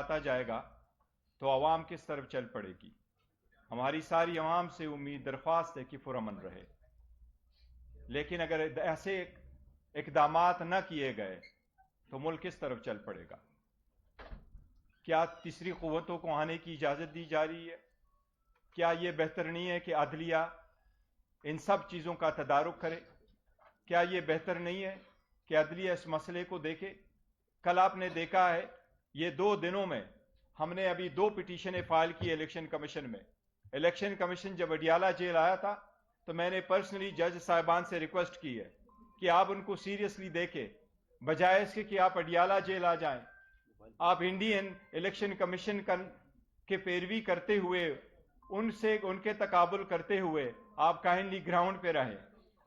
آتا جائے گا تو عوام کس طرف چل پڑے گی. ہماری ساری عوام سے امید درخواست ہے کہ پرامن رہے، لیکن اگر ایسے اقدامات نہ کیے گئے تو ملک کس طرف چل پڑے گا؟ کیا تیسری قوتوں کو آنے کی اجازت دی جا رہی ہے؟ کیا یہ بہتر نہیں ہے کہ عدلیہ ان سب چیزوں کا تدارک کرے؟ کیا یہ بہتر نہیں ہے کہ عدلیہ اس مسئلے کو دیکھے؟ کل آپ نے دیکھا ہے یہ 2 دنوں میں ہم نے ابھی 2 پٹیشنیں فائل کی الیکشن کمیشن میں. الیکشن کمیشن جب اڈیالہ جیل آیا تھا تو میں نے پرسنلی جج صاحبان سے ریکویسٹ کی ہے کہ آپ ان کو سیریسلی دیکھیں، بجائے اس کے کہ آپ اڈیالہ جیل آ جائیں. آپ انڈین الیکشن کمیشن کے پیروی کرتے ہوئے ان کے تقابل کرتے ہوئے آپ کائنڈلی گراؤنڈ پہ رہیں.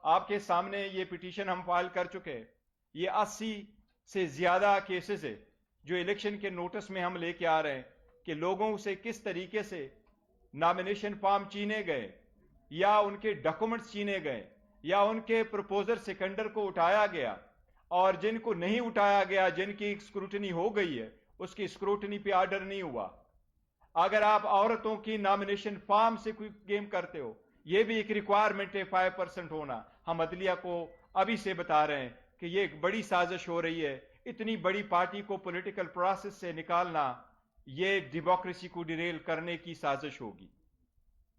آپ کے سامنے یہ پٹیشن ہم فائل کر چکے، یہ 80 سے زیادہ کیسز ہے جو الیکشن کے نوٹس میں ہم لے کے آ رہے ہیں کہ لوگوں سے کس طریقے سے نامینیشن فارم چینے گئے یا ان کے ڈاکومنٹس چینے گئے یا ان کے پروپوزر سیکنڈر کو اٹھایا گیا، اور جن کو نہیں اٹھایا گیا، جن کی اسکروٹنی ہو گئی ہے، اس کی اسکروٹنی پہ آرڈر نہیں ہوا. اگر آپ عورتوں کی نامینیشن فارم سے کوئی گیم کرتے ہو، یہ بھی ایک ریکوائرمنٹ ہے 5% ہونا. ہم عدلیہ کو ابھی سے بتا رہے ہیں کہ یہ ایک بڑی سازش ہو رہی ہے. اتنی بڑی پارٹی کو پولیٹیکل پروسیس سے نکالنا یہ ڈیموکریسی کو ڈیریل کرنے کی سازش ہوگی.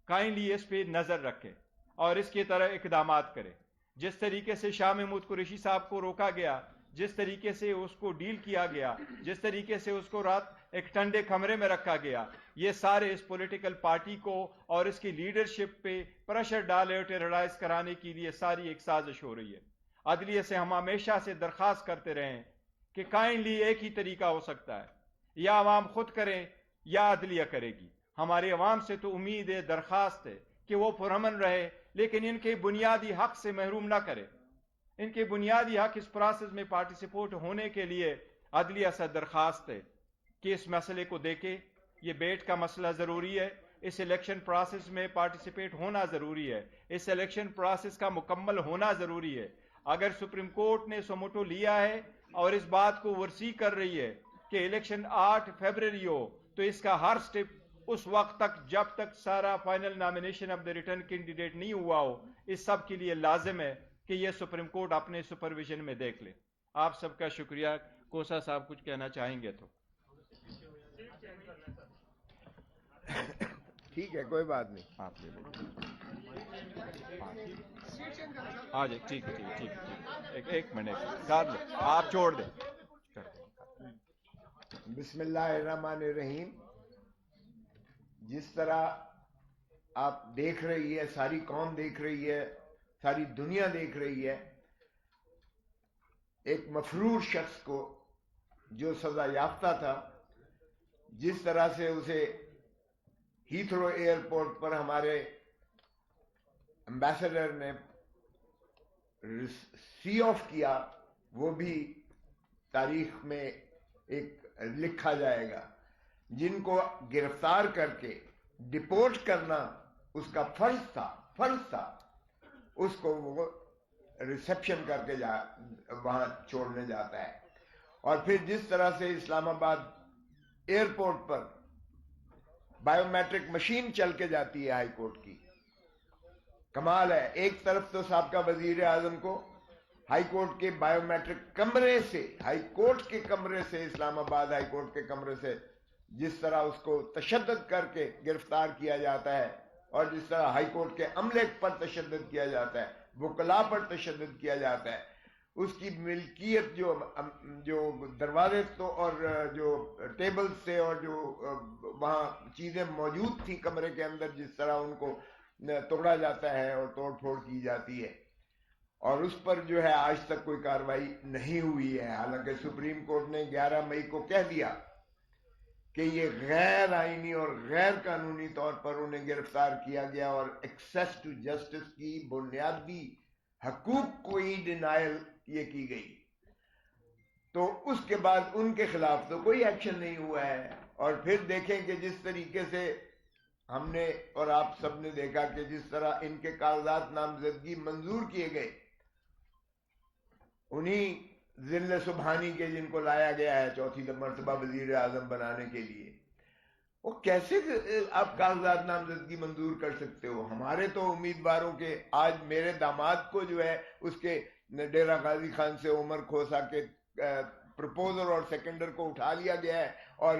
کائنڈلی اس پہ نظر رکھیں اور اس کی طرح اقدامات کریں. جس طریقے سے شاہ محمود قریشی صاحب کو روکا گیا، جس طریقے سے اس کو ڈیل کیا گیا، جس طریقے سے اس کو رات ایک ٹھنڈے کمرے میں رکھا گیا، یہ سارے اس پولیٹیکل پارٹی کو اور اس کی لیڈرشپ پہ پریشر ڈالے ٹیررائز کرانے کے لیے ساری ایک سازش ہو رہی ہے. عدلیہ سے ہم ہمیشہ سے درخواست کرتے رہے ہیں کہ کائنڈلی ایک ہی طریقہ ہو سکتا ہے، یا عوام خود کریں یا عدلیہ کرے گی. ہمارے عوام سے تو امید ہے، درخواست ہے کہ وہ پرامن رہے، لیکن ان کے بنیادی حق سے محروم نہ کرے. ان کے بنیادی حق اس پروسیس میں پارٹیسپیٹ ہونے کے لیے عدلیہ سے درخواست ہے کہ اس مسئلے کو دیکھے. یہ بیٹ کا مسئلہ ضروری ہے، اس الیکشن پروسیس میں پارٹیسپیٹ ہونا ضروری ہے، اس الیکشن پروسیس کا مکمل ہونا ضروری ہے. اگر سپریم کورٹ نے سوموٹو لیا ہے اور اس بات کو ورسی کر رہی ہے کہ الیکشن 8 فروری ہو، تو اس کا ہر سٹیپ اس وقت تک جب تک سارا final nomination of the return candidate نہیں ہوا ہو، اس سب کے لیے لازم ہے کہ یہ سپریم کورٹ اپنے سپرویژن میں دیکھ لے. آپ سب کا شکریہ. کوسا صاحب کچھ کہنا چاہیں گے تو ٹھیک ہے، کوئی بات نہیں. آپ لے لیں. ہاں جی، ٹھیک ہے ٹھیک ہے. ایک منٹ کر لیں، آپ چھوڑ دیں. بسم اللہ الرحمن الرحیم. جس طرح آپ دیکھ رہی ہے، ساری قوم دیکھ رہی ہے، ساری دنیا دیکھ رہی ہے، ایک مفرور شخص کو جو سزا یافتہ تھا، جس طرح سے اسے ہیتھرو ایئرپورٹ پر ہمارے ایمبیسڈر نے سی آف کیا، وہ بھی تاریخ میں ایک لکھا جائے گا. جن کو گرفتار کر کے ڈپورٹ کرنا اس کا فرض تھا، اس کو وہ ریسیپشن کر کے وہاں چھوڑنے جاتا ہے. اور پھر جس طرح سے اسلام آباد ایئرپورٹ پر بائیو میٹرک مشین چل کے جاتی ہے ہائی کورٹ کی، کمال ہے. ایک طرف تو سابقہ وزیر اعظم کو ہائی کورٹ کے بائیو میٹرک کمرے سے، ہائی کورٹ کے کمرے سے، اسلام آباد ہائی کورٹ کے کمرے سے جس طرح اس کو تشدد کر کے گرفتار کیا جاتا ہے، اور جس طرح ہائی کورٹ کے عملے پر تشدد کیا جاتا ہے، وکلاء پر تشدد کیا جاتا ہے، اس کی ملکیت جو دروازے تو اور جو ٹیبل سے اور جو وہاں چیزیں موجود تھیں کمرے کے اندر، جس طرح ان کو توڑا جاتا ہے اور توڑ پھوڑ کی جاتی ہے، اور اس پر جو ہے آج تک کوئی کارروائی نہیں ہوئی ہے. حالانکہ سپریم کورٹ نے 11 مئی کو کہہ دیا کہ یہ غیر آئینی اور غیر قانونی طور پر انہیں گرفتار کیا گیا، اور ایکسیس ٹو جسٹس کی بنیادی حقوق کو ہی ڈینائل یہ کی گئی. تو اس کے بعد ان کے خلاف تو کوئی ایکشن نہیں ہوا ہے. اور پھر دیکھیں کہ جس طریقے سے ہم نے اور آپ سب نے دیکھا کہ جس طرح ان کے کاغذات نامزدگی منظور کیے گئے، انہی ذل سبحانی کے جن کو لایا گیا ہے چوتھی مرتبہ وزیر اعظم بنانے کے لیے، وہ کیسے آپ کاغذات نامزدگی منظور کر سکتے ہو؟ ہمارے تو امیدواروں کے، آج میرے داماد کو جو ہے اس کے ڈیرہ غازی خان سے عمر کھوسا کے پرپوزر اور سیکنڈر کو اٹھا لیا گیا ہے اور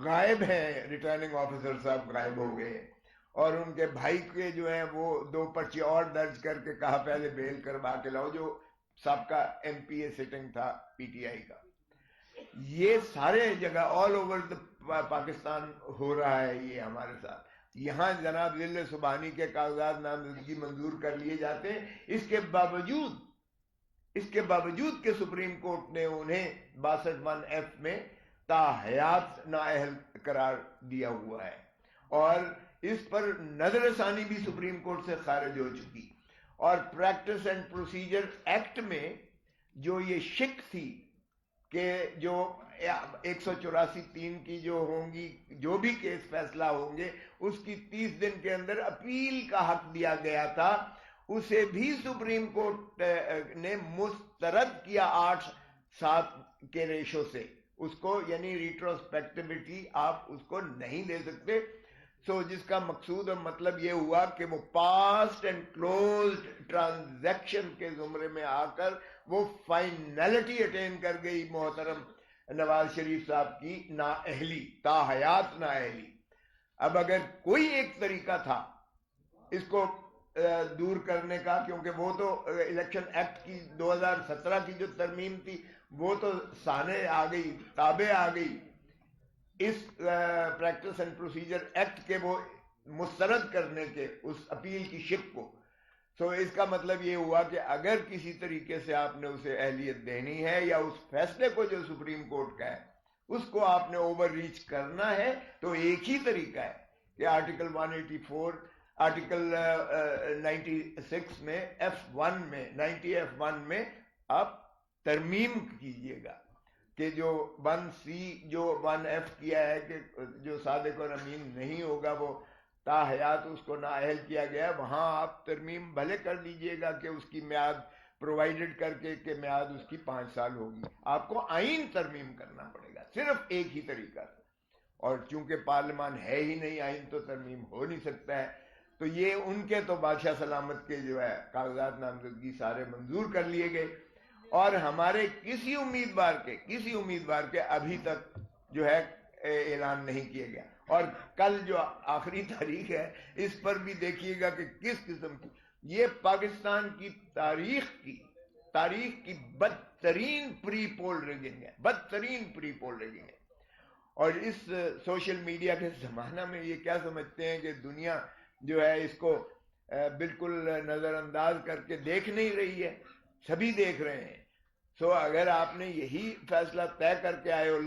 غائب ہیں، ریٹرننگ آفیسر صاحب غائب ہو گئے ہیں، اور ان کے بھائی کے جو ہیں وہ 2 پرچے اور درج کر کے کہا پہلے بیل کروا کے لاؤ، جو سابقہ ایم پی اے سٹنگ تھا پی ٹی آئی کا۔ یہ سارے جگہ آل اوور پاکستان ہو رہا ہے یہ ہمارے ساتھ۔ یہاں جناب ذل سبحانی کے کاغذات نامزدگی منظور کر لیے جاتے ہیں، اس کے باوجود کہ سپریم کورٹ نے انہیں 62(1)(f) میں تاحیات نااہل قرار دیا ہوا ہے، اور اس پر نظر ثانی بھی سپریم کورٹ سے خارج ہو چکی۔ اور پریکٹس اینڈ پروسیجر ایکٹ میں جو یہ شک تھی کہ جو 184(3) کی جو ہوں گی، جو بھی کیس فیصلہ ہوں گے اس کی 30 دن کے اندر اپیل کا حق دیا گیا تھا، اسے بھی سپریم کورٹ نے مسترد کیا 8-7 کے ریشو سے، اس کو یعنی ریٹروسپیکٹیوٹی آپ اس کو نہیں دے سکتے۔ سو جس کا مقصود اور مطلب یہ ہوا کہ وہ پاسٹ اینڈ کلوزڈ ٹرانزیکشن کے زمرے میں آ کر وہ فائنلٹی اٹین کر گئی محترم نواز شریف صاحب کی نااہلی، تاحیات نااہلی۔ اب اگر کوئی ایک طریقہ تھا اس کو دور کرنے کا، کیونکہ وہ تو الیکشن ایکٹ کی 2017 کی جو ترمیم تھی وہ تو سانے آ گئی، تابع آ گئی اس پریکٹس اینڈ پروسیجر ایکٹ کے وہ مسترد کرنے کے اس اپیل کی شک کو۔ سو اس کا مطلب یہ ہوا کہ اگر کسی طریقے سے آپ نے اسے اہلیت دینی ہے یا اس فیصلے کو جو سپریم کورٹ کا ہے اس کو آپ نے اوور ریچ کرنا ہے، تو ایک ہی طریقہ ہے کہ آرٹیکل 184، آرٹیکل 96 میں F1 میں 90(f)(1) میں آپ ترمیم کیجئے گا کہ جو 1C جو 1F کیا ہے کہ جو صادق اور امین نہیں ہوگا وہ تاحیات اس کو نااہل کیا گیا ہے، وہاں آپ ترمیم بھلے کر لیجئے گا کہ اس کی میعاد پرووائڈڈ کر کے کہ میعاد اس کی 5 سال ہوگی، آپ کو آئین ترمیم کرنا پڑے گا، صرف ایک ہی طریقہ ہے۔ اور چونکہ پارلیمان ہے ہی نہیں، آئین تو ترمیم ہو نہیں سکتا ہے، تو یہ ان کے تو بادشاہ سلامت کے جو ہے کاغذات نامزدگی سارے منظور کر لیے گئے، اور ہمارے کسی امیدوار کے ابھی تک جو ہے اعلان نہیں کیا گیا۔ اور کل جو آخری تاریخ ہے اس پر بھی دیکھیے گا کہ کس قسم کی یہ پاکستان کی تاریخ کی بدترین پری پول ریگنگ ہے، اور اس سوشل میڈیا کے زمانہ میں یہ کیا سمجھتے ہیں کہ دنیا جو ہے اس کو بالکل نظر انداز کر کے دیکھ نہیں رہی ہے، سبھی دیکھ رہے ہیں۔ سو اگر آپ نے یہی فیصلہ طے کر کے آئے ہو